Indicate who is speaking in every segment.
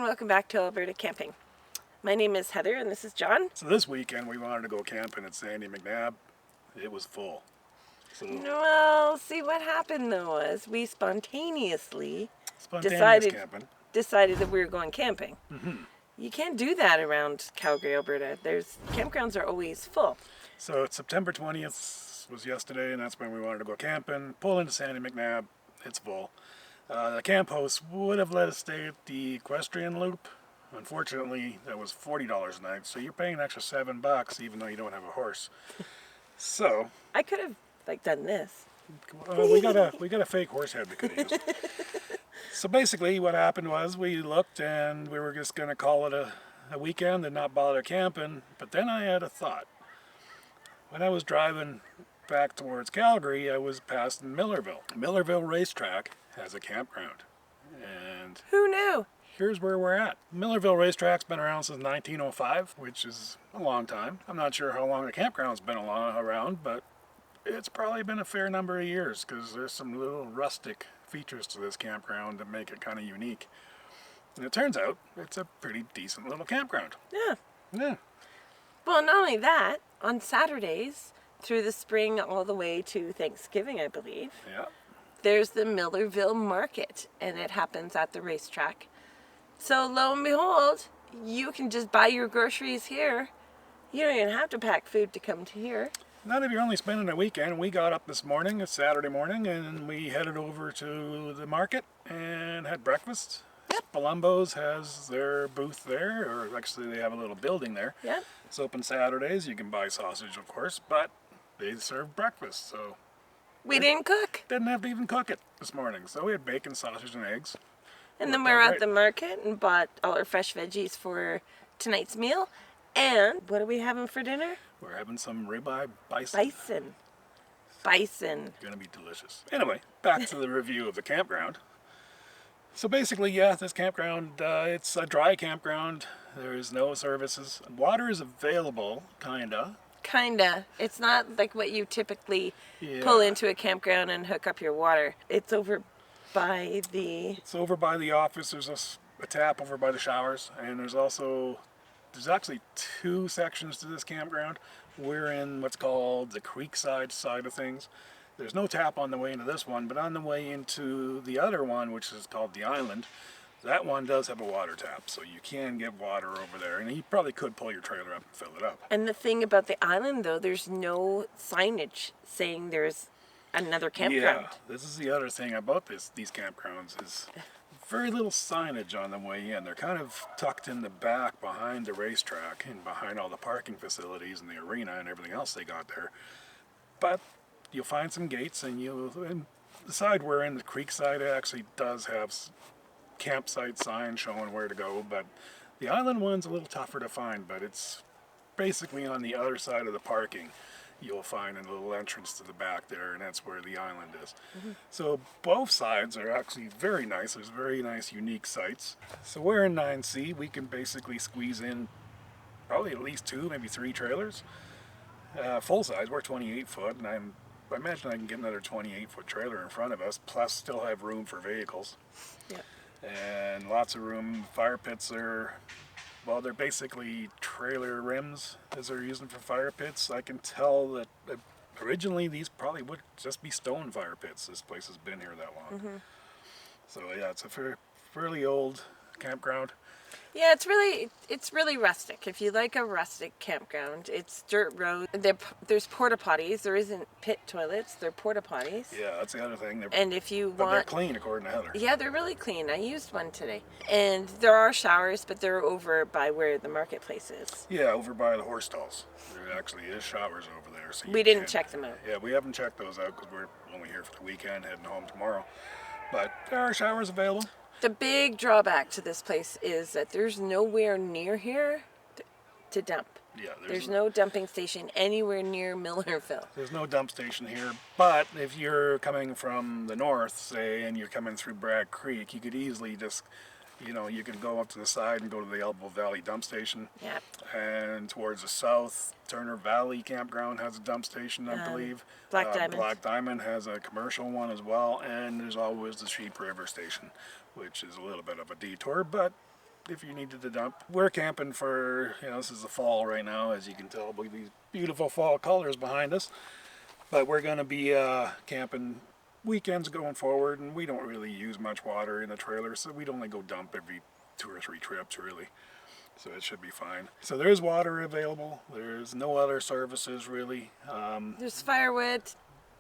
Speaker 1: welcome back to Alberta Camping. My name is Heather and this is John.
Speaker 2: So this weekend we wanted to go camping at Sandy McNabb. It was full. So
Speaker 1: Well, see what happened though was we spontaneously
Speaker 2: camping.
Speaker 1: decided that we were going camping.
Speaker 2: Mm-hmm.
Speaker 1: You can't do that around Calgary, Alberta. Campgrounds are always full.
Speaker 2: So it's September 20th was yesterday, and that's when we wanted to go camping. Pull into Sandy McNabb. It's full. The camp host would have let us stay at the equestrian loop. Unfortunately, that was $40 a night, so you're paying an extra $7 even though you don't have a horse. So
Speaker 1: I could have done this.
Speaker 2: we got a fake horse head we could have used. So basically, what happened was we looked and we were just going to call it a weekend and not bother camping. But then I had a thought. When I was driving back towards Calgary, I was passing Millarville. Millarville Racetrack has a campground, and
Speaker 1: Who knew?
Speaker 2: here's where we're at. Millarville Racetrack's been around since 1905, which is a long time. I'm not sure how long the campground's been around, but it's probably been a fair number of years because there's some little rustic features to this campground that make it kind of unique. And it turns out it's a pretty decent little campground.
Speaker 1: Yeah.
Speaker 2: Yeah.
Speaker 1: Well, not only that, on Saturdays through the spring all the way to Thanksgiving, I believe,
Speaker 2: Yeah.
Speaker 1: there's the Millarville Market, and it happens at the racetrack. So lo and behold, you can just buy your groceries here. You don't even have to pack food to come to here.
Speaker 2: Not if you're only spending a weekend. We got up this morning, it's Saturday morning, and we headed over to the market and had breakfast.
Speaker 1: Yep.
Speaker 2: Palumbo's has their booth there, or actually they have a little building there.
Speaker 1: Yeah.
Speaker 2: It's open Saturdays. You can buy sausage, of course, but they serve breakfast, so
Speaker 1: We didn't cook.
Speaker 2: didn't have to even cook it this morning. So we had bacon, sausage, and eggs.
Speaker 1: And then we
Speaker 2: Worked
Speaker 1: were
Speaker 2: out
Speaker 1: at
Speaker 2: right.
Speaker 1: the market and bought all our fresh veggies for tonight's meal. And what are we having for dinner?
Speaker 2: We're having some ribeye bison.
Speaker 1: Bison.
Speaker 2: Gonna be delicious. Anyway, back to the review of the campground. So basically, yeah, this campground, it's a dry campground. There is no services. Water is available, kinda.
Speaker 1: Kinda. It's not like what you typically pull into a campground and hook up your water. It's over by the...
Speaker 2: It's over by the office. There's a tap over by the showers, and there's actually two sections to this campground. We're in what's called the Creekside side of things. There's no tap on the way into this one, but on the way into the other one, which is called the Island, that one does have a water tap, so you can get water over there, and you probably could pull your trailer up and fill it up.
Speaker 1: And the thing about the island, though, there's no signage saying there's another campground.
Speaker 2: Yeah, this is the other thing about these campgrounds is very little signage on the way in. They're kind of tucked in the back behind the racetrack and behind all the parking facilities and the arena and everything else they got there. But you'll find some gates, and the side we're in, the Creekside, actually does have campsite signs showing where to go, but the island one's a little tougher to find, but it's basically on the other side of the parking. You'll find a little entrance to the back there, and that's where the island is. Mm-hmm. So both sides are actually very nice. There's very nice, unique sites. So we're in 9C. We can basically squeeze in probably at least 2, maybe 3 trailers. Full size, we're 28 foot, and I imagine I can get another 28-foot trailer in front of us, plus still have room for vehicles.
Speaker 1: Yeah.
Speaker 2: And lots of room. Fire pits well, they're basically trailer rims as they're using for fire pits. I can tell that originally these probably would just be stone fire pits. This place has been here that long. Mm-hmm. So yeah, it's a fairly old campground.
Speaker 1: Yeah, it's really rustic. If you like a rustic campground, it's dirt road. There's porta-potties. There isn't pit toilets. They're porta-potties.
Speaker 2: Yeah, that's the other thing.
Speaker 1: And if you
Speaker 2: but they're clean, according to Heather.
Speaker 1: Yeah, they're really clean. I used one today. And there are showers, but they're over by where the marketplace is.
Speaker 2: Yeah, over by the horse stalls. There actually is showers over there. So
Speaker 1: we didn't check them out.
Speaker 2: Yeah, we haven't checked those out because we're only here for the weekend, heading home tomorrow. But there are showers available.
Speaker 1: The big drawback to this place is that there's nowhere near here to dump.
Speaker 2: Yeah,
Speaker 1: there's no dumping station anywhere near Millarville.
Speaker 2: There's no dump station here, but if you're coming from the north, say, and you're coming through Bragg Creek, you could easily just, you could go up to the side and go to the Elbow Valley dump station.
Speaker 1: Yeah.
Speaker 2: And towards the south, Turner Valley Campground has a dump station, I believe.
Speaker 1: Black Diamond.
Speaker 2: Black Diamond has a commercial one as well, and there's always the Sheep River Station, which is a little bit of a detour, but if you needed to dump. We're camping for, this is the fall right now, as you can tell by these beautiful fall colors behind us. But we're going to be camping weekends going forward, and we don't really use much water in the trailer, so we'd only go dump every 2 or 3 trips really. So it should be fine. So there's water available. There's no other services really.
Speaker 1: There's firewood.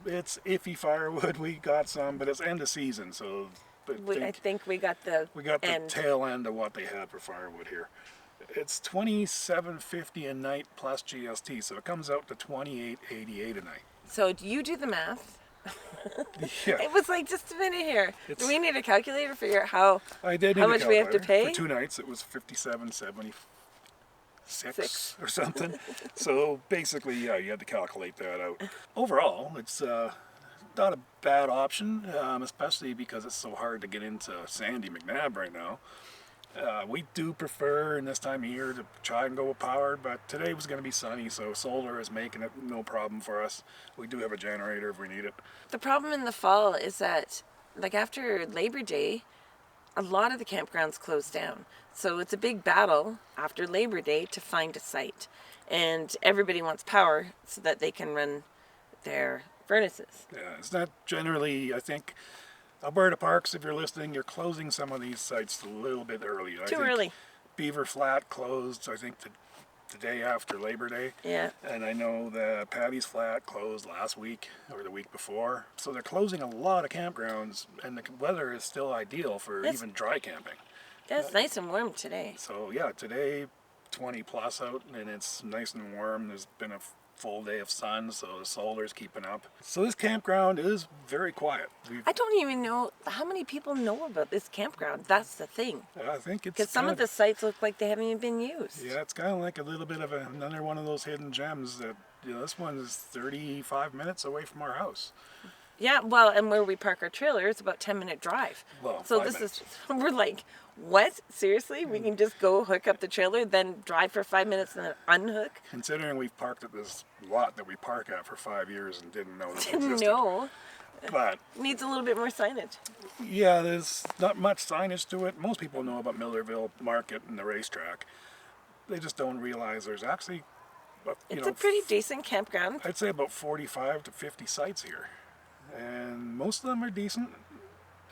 Speaker 2: It's iffy firewood. We got some, but it's end of season, so
Speaker 1: I think we got the end.
Speaker 2: Tail end of what they had for firewood here. It's $27.50 a night plus GST, so it comes out to $28.88 a night.
Speaker 1: So you do the math.
Speaker 2: Yeah.
Speaker 1: It was like, just a minute here. Do we need a calculator to figure out how much we have to pay?
Speaker 2: For 2 nights, it was $57.76 or something. So basically, yeah, you had to calculate that out. Overall, it's not a bad option, especially because it's so hard to get into Sandy McNabb right now. We do prefer in this time of year to try and go with power, but today was going to be sunny, so solar is making it no problem for us. We do have a generator if we need it.
Speaker 1: The problem in the fall is that, like after Labor Day, a lot of the campgrounds close down. So it's a big battle after Labor Day to find a site. And everybody wants power so that they can run their furnaces.
Speaker 2: Yeah, it's not generally, I think, Alberta Parks, if you're listening, you're closing some of these sites a little bit early.
Speaker 1: Too early.
Speaker 2: Beaver Flat closed, I think, the day after Labor Day.
Speaker 1: Yeah.
Speaker 2: And I know that Patty's Flat closed last week or the week before. So they're closing a lot of campgrounds, and the weather is still ideal for even dry camping.
Speaker 1: Yeah, it's nice and warm today.
Speaker 2: So yeah, today 20 plus out, and it's nice and warm. There's been a full day of sun, so the solar's keeping up. So this campground is very quiet.
Speaker 1: I don't even know how many people know about this campground. That's the thing.
Speaker 2: I think it's
Speaker 1: because some of the sites look like they haven't even been used.
Speaker 2: Yeah, it's kind of like a little bit of another one of those hidden gems that, this one is 35 minutes away from our house.
Speaker 1: Yeah, well, and where we park our trailer, it's about 10-minute drive.
Speaker 2: Well,
Speaker 1: so we're like, what? Seriously? We can just go hook up the trailer, then drive for 5 minutes and then unhook?
Speaker 2: Considering we've parked at this lot that we park at for 5 years and didn't know that it
Speaker 1: Didn't
Speaker 2: existed.
Speaker 1: know.
Speaker 2: But
Speaker 1: needs a little bit more signage.
Speaker 2: Yeah, there's not much signage to it. Most people know about Millarville Market and the racetrack. They just don't realize there's actually,
Speaker 1: it's a pretty decent campground.
Speaker 2: I'd say about 45 to 50 sites here. And most of them are decent.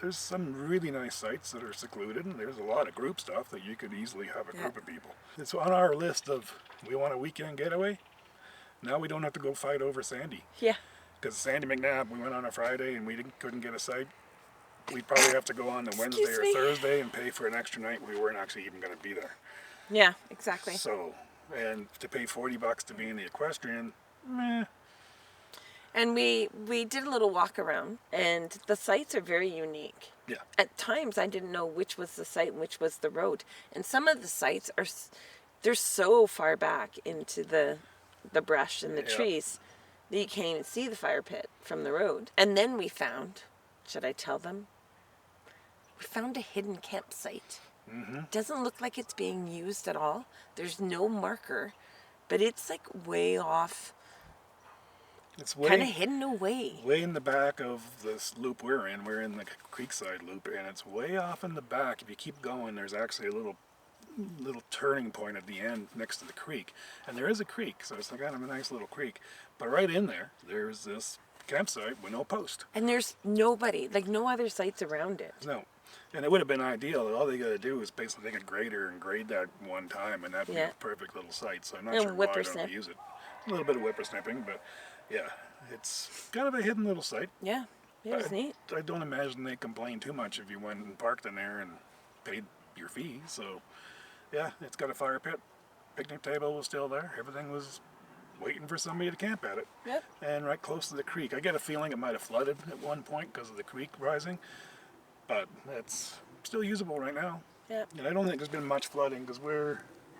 Speaker 2: There's some really nice sites that are secluded, and there's a lot of group stuff that you could easily have a group of people. It's on our list of, we want a weekend getaway. Now we don't have to go fight over Sandy.
Speaker 1: Yeah.
Speaker 2: Because Sandy McNabb, we went on a Friday and we couldn't get a site. We'd probably have to go on a Wednesday or Thursday and pay for an extra night. We weren't actually even going to be there.
Speaker 1: Yeah, exactly.
Speaker 2: So, and to pay $40 to be in the equestrian, meh.
Speaker 1: And we did a little walk around, and the sites are very unique.
Speaker 2: Yeah.
Speaker 1: At times, I didn't know which was the site and which was the road. And some of the sites they're so far back into the brush and the trees that you can't even see the fire pit from the road. And then we found, should I tell them? We found a hidden campsite. Mm-hmm. Doesn't look like it's being used at all. There's no marker, but it's like way off.
Speaker 2: It's
Speaker 1: kind of hidden away.
Speaker 2: Way in the back of this loop we're in. We're in the Creekside loop, and it's way off in the back. If you keep going, there's actually a little turning point at the end next to the creek. And there is a creek, so it's kind of a nice little creek. But right in there, there's this campsite with no post.
Speaker 1: And there's nobody, like no other sites around it.
Speaker 2: No. And it would have been ideal. All they got to do is basically take a grader and grade that one time, and that'd be a perfect little site. So I'm not sure why I don't use it. A little bit of whippersnipping, but yeah, it's kind of a hidden little site.
Speaker 1: Yeah, it was neat.
Speaker 2: I don't imagine they complain too much if you went and parked in there and paid your fee. So yeah, it's got a fire pit. Picnic table was still there. Everything was waiting for somebody to camp at it.
Speaker 1: Yep.
Speaker 2: And right close to the creek. I get a feeling it might have flooded at one point because of the creek rising, but it's still usable right now.
Speaker 1: Yep.
Speaker 2: And I don't think there's been much flooding because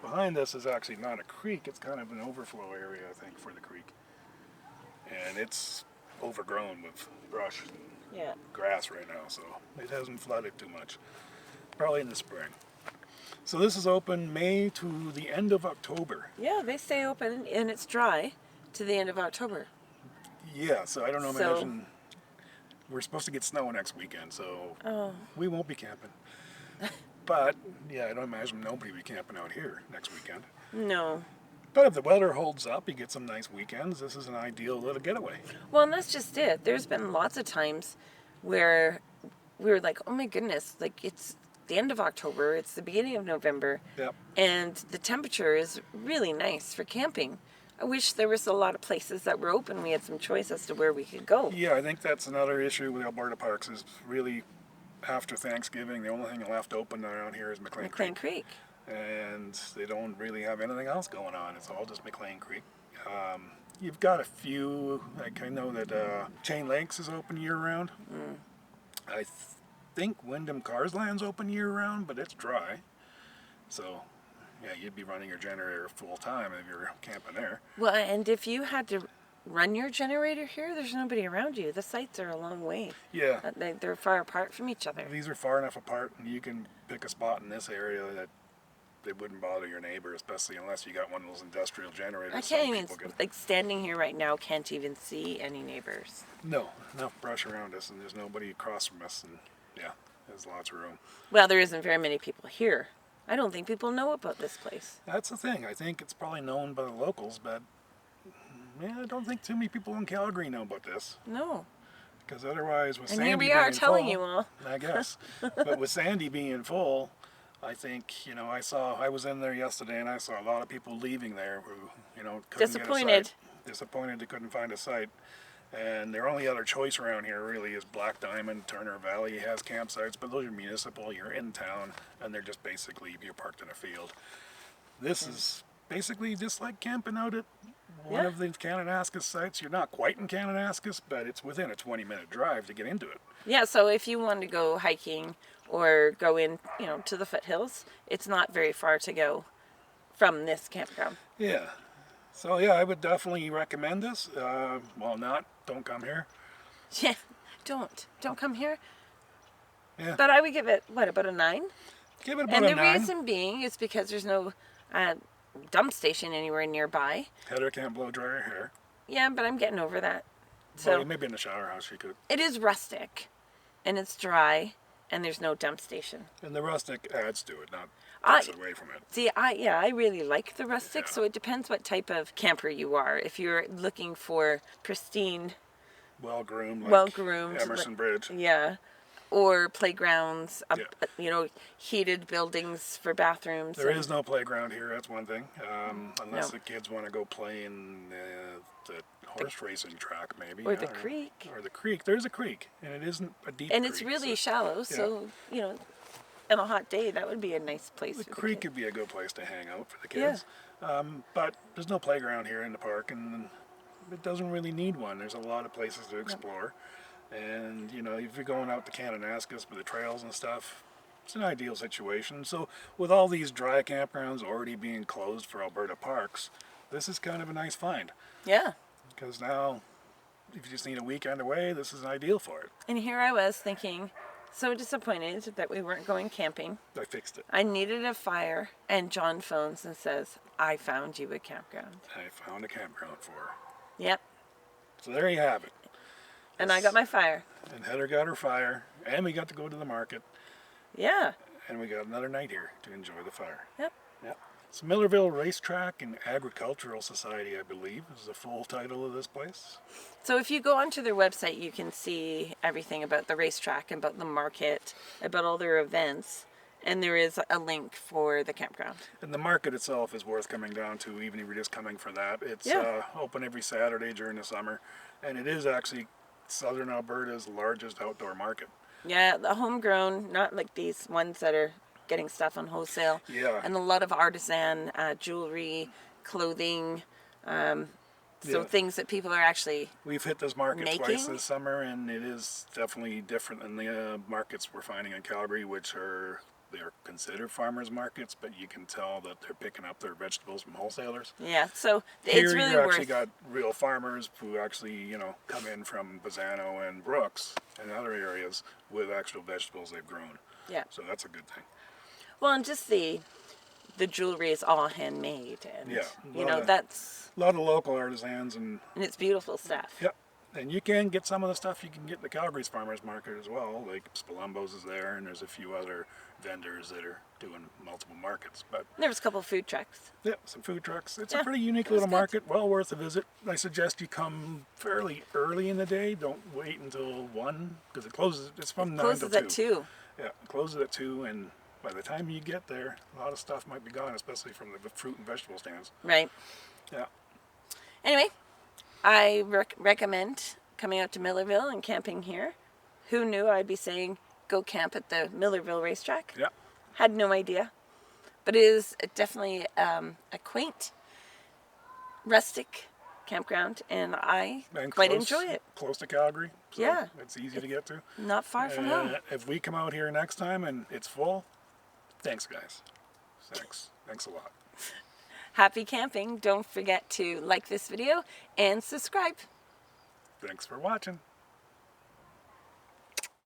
Speaker 2: behind this is actually not a creek. It's kind of an overflow area, I think, for the creek. And it's overgrown with brush and grass right now, so it hasn't flooded too much. Probably in the spring. So this is open May to the end of October.
Speaker 1: Yeah, they stay open, and it's dry to the end of October.
Speaker 2: Yeah, so I don't know, imagine we're supposed to get snow next weekend, so we won't be camping. But, yeah, I don't imagine nobody will be camping out here next weekend.
Speaker 1: No.
Speaker 2: But if the weather holds up, you get some nice weekends. This is an ideal little getaway.
Speaker 1: Well, and that's just it. There's been lots of times where we were like, oh my goodness, like it's the end of October, it's the beginning of November,
Speaker 2: Yep.
Speaker 1: and the temperature is really nice for camping. I wish there was a lot of places that were open. We had some choice as to where we could go.
Speaker 2: Yeah, I think that's another issue with Alberta parks is really after Thanksgiving, the only thing left open around here is McLean
Speaker 1: McLean
Speaker 2: Creek.
Speaker 1: Creek.
Speaker 2: And they don't really have anything else going on. It's all just McLean Creek. You've got a few, like I know that Chain Lakes is open year round. I think Wyndham Carsland's open year round, but it's dry. So, yeah, you'd be running your generator full time if you're camping there.
Speaker 1: Well, and if you had to run your generator here, there's nobody around you. The sites are a long way.
Speaker 2: Yeah.
Speaker 1: They're far apart from each other.
Speaker 2: These are far enough apart, and you can pick a spot in this area that they wouldn't bother your neighbor, especially unless you got one of those industrial generators.
Speaker 1: I can't even, like standing here right now, can't even see any neighbors.
Speaker 2: No, enough brush around us, and there's nobody across from us, and yeah, there's lots of room.
Speaker 1: Well, there isn't very many people here. I don't think people know about this place.
Speaker 2: That's the thing. I think it's probably known by the locals, but yeah, I don't think too many people in Calgary know about this.
Speaker 1: No.
Speaker 2: Because otherwise, with
Speaker 1: And
Speaker 2: Sandy
Speaker 1: here we
Speaker 2: being
Speaker 1: are telling
Speaker 2: full,
Speaker 1: you all.
Speaker 2: I guess. But with Sandy being full, I think, I was in there yesterday and I saw a lot of people leaving there who, couldn't
Speaker 1: Disappointed.
Speaker 2: get a site. Disappointed they couldn't find a site. And their only other choice around here really is Black Diamond. Turner Valley has campsites, but those are municipal. You're in town, and they're just basically, you're parked in a field. This is basically just like camping out at one of the Kananaskis sites. You're not quite in Kananaskis, but it's within a 20-minute drive to get into it.
Speaker 1: Yeah, so if you want to go hiking or go in, to the foothills, it's not very far to go from this campground.
Speaker 2: Yeah. So yeah, I would definitely recommend this. Don't come here.
Speaker 1: Yeah, don't come here.
Speaker 2: Yeah.
Speaker 1: But I would give it, about a 9?
Speaker 2: Give it about
Speaker 1: And
Speaker 2: a
Speaker 1: the
Speaker 2: 9.
Speaker 1: reason being is because there's no dump station anywhere nearby.
Speaker 2: Heather can't blow dry her hair.
Speaker 1: Yeah, but I'm getting over that. So
Speaker 2: Well, maybe in the shower house she could.
Speaker 1: it is rustic, and it's dry, and there's no dump station.
Speaker 2: And the rustic adds to it, not
Speaker 1: I-
Speaker 2: takes away from it.
Speaker 1: See, I really like the rustic,
Speaker 2: Yeah.
Speaker 1: so it depends what type of camper you are. If you're looking for pristine,
Speaker 2: Well-groomed,
Speaker 1: well-groomed,
Speaker 2: Emerson Bridge.
Speaker 1: yeah, or playgrounds,
Speaker 2: Yeah.
Speaker 1: heated buildings for bathrooms.
Speaker 2: There is no playground here, that's one thing. Unless
Speaker 1: No.
Speaker 2: the kids want to go play in the horse racing track, maybe.
Speaker 1: Or the creek.
Speaker 2: Or the creek. There's a creek, and it isn't a deep
Speaker 1: And
Speaker 2: creek.
Speaker 1: it's really
Speaker 2: so
Speaker 1: shallow, so, on a hot day, that would be a nice place
Speaker 2: the
Speaker 1: for the
Speaker 2: creek
Speaker 1: kids.
Speaker 2: could be a good place to hang out for the kids. But there's no playground here in the park, and it doesn't really need one. There's a lot of places to explore. And, if you're going out to Kananaskis with the trails and stuff, it's an ideal situation. So with all these dry campgrounds already being closed for Alberta parks, this is kind of a nice find.
Speaker 1: Yeah.
Speaker 2: Because now, if you just need a weekend away, this is ideal for it.
Speaker 1: And here I was thinking, so disappointed that we weren't going camping.
Speaker 2: I fixed it.
Speaker 1: I needed a fire, and John phones and says, I found you a campground.
Speaker 2: I found a campground for her.
Speaker 1: Yep.
Speaker 2: So there you have it.
Speaker 1: And I got my fire.
Speaker 2: And Heather got her fire, and we got to go to the market,
Speaker 1: Yeah.
Speaker 2: and we got another night here to enjoy the fire.
Speaker 1: Yep.
Speaker 2: Yep. It's Millarville Racetrack and Agricultural Society, I believe, is the full title of this place.
Speaker 1: So if you go onto their website, you can see everything about the racetrack, about the market, about all their events. And there is a link for the campground.
Speaker 2: And the market itself is worth coming down to, even if you're just coming for that. It's
Speaker 1: Yeah.
Speaker 2: open every Saturday during the summer, and it is actually Southern Alberta's largest outdoor market.
Speaker 1: Yeah, the homegrown, not like these ones that are getting stuff on wholesale.
Speaker 2: Yeah.
Speaker 1: And a lot of artisan jewelry, clothing,
Speaker 2: Yeah.
Speaker 1: things that people are actually
Speaker 2: We've hit this market twice
Speaker 1: Making?
Speaker 2: this summer, and it is definitely different than the markets we're finding in Calgary, which they're considered farmers markets, but you can tell that they're picking up their vegetables from wholesalers.
Speaker 1: Yeah, so
Speaker 2: Here
Speaker 1: it's really
Speaker 2: you actually
Speaker 1: worth.
Speaker 2: got real farmers who actually, come in from Bazzano and Brooks and other areas with actual vegetables they've grown.
Speaker 1: Yeah.
Speaker 2: So that's a good thing.
Speaker 1: Well, and just the jewelry is all handmade, and
Speaker 2: Yeah,
Speaker 1: that's
Speaker 2: A lot of local artisans and
Speaker 1: it's beautiful stuff.
Speaker 2: yep, And you can get some of the stuff you can get at the Calgary's Farmers Market as well. Like Spalumbo's is there, and there's a few other vendors that are doing multiple markets. But
Speaker 1: There was a couple of food trucks.
Speaker 2: yeah, some food trucks. It's
Speaker 1: Yeah,
Speaker 2: a pretty unique
Speaker 1: it was
Speaker 2: little
Speaker 1: good.
Speaker 2: market, well worth a visit. I suggest you come fairly early in the day. Don't wait until 1, because it closes. It's from 9 till
Speaker 1: Closes
Speaker 2: 2.
Speaker 1: at 2.
Speaker 2: Yeah, it closes at 2, and by the time you get there, a lot of stuff might be gone, especially from the fruit and vegetable stands.
Speaker 1: Right.
Speaker 2: Yeah.
Speaker 1: Anyway, I recommend coming out to Millarville and camping here. Who knew I'd be saying go camp at the Millarville Racetrack?
Speaker 2: Yeah.
Speaker 1: Had no idea. But it is definitely a quaint, rustic campground, and I
Speaker 2: And
Speaker 1: quite
Speaker 2: close-
Speaker 1: enjoy it.
Speaker 2: Close to Calgary. So
Speaker 1: Yeah.
Speaker 2: It's easy to get to.
Speaker 1: Not far from home.
Speaker 2: If we come out here next time and it's full, thanks, guys. Thanks. Thanks a lot.
Speaker 1: Happy camping. Don't forget to like this video and subscribe.
Speaker 2: Thanks for watching.